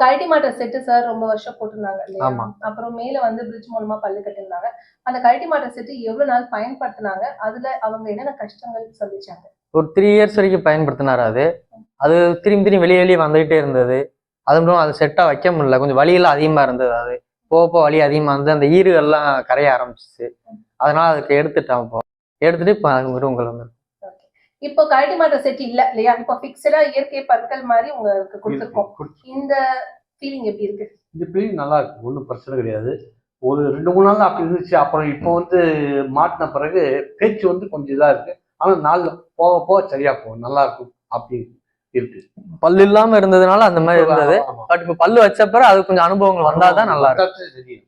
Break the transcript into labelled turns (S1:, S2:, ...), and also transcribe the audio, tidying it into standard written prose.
S1: கழட்டி மாட்ட set sir ரொம்ப வருஷம் போட்டிருந்தாங்க இல்லையா?
S2: ஆமா.
S1: அப்புறம் மேல வந்து பிரிட்ஜ் மூலமா பல்லு கட்டியிருந்தாங்க. அந்த கழட்டி மாட்ட செட்டு எவ்வளவு நாள் பயன்படுத்தினாங்க? அதுல அவங்க என்னென்ன கஷ்டங்கள் சந்திச்சாங்க?
S2: ஒரு 3 இயர்ஸ் வரைக்கும் பயன்படுத்தினாரு. அது திரும்பி திரும்பி வெளியே வெளியே வந்துகிட்டே இருந்தது. அதுவும் அது செட்டா வைக்க முடியல. கொஞ்சம் வலியெல்லாம் அதிகமா இருந்தது. அது போக போக வலி அதிகமா இருந்து அந்த ஈறுகள்லாம் கரைய ஆரம்பிச்சிச்சு. அதனால அதுக்கு எடுத்துட்டான். எடுத்துட்டு இப்ப உங்களை வந்து
S1: இப்போ கழட்டி மாட்ட செட் இல்ல இல்லையா? இப்போ பிக்ஸடா இயற்கை பற்கள் மாதிரி உங்களுக்கு கொடுத்துருக்கோம். இந்த ஃபீலிங் எப்படி இருக்கு?
S3: இந்த ஃபீலிங் நல்லா இருக்கு, ஒன்றும் பிரச்சனை கிடையாது. ஒரு 2-3 நாள் அப்படி இருந்துச்சு. அப்புறம் இப்போ வந்து மாட்டின பிறகு பேச்சு வந்து கொஞ்சம் இதா இருக்கு. ஆனா நாள் போக போக சரியா போகும், நல்லா இருக்கும் அப்படி இருக்கு.
S2: பல்லு இல்லாம இருந்ததுனால அந்த மாதிரி இருந்தது. பட் இப்ப பல்லு வச்ச பிறகு அது கொஞ்சம் அனுபவங்கள் வந்தாதான் நல்லா இருக்கும்.
S3: தெரியும்.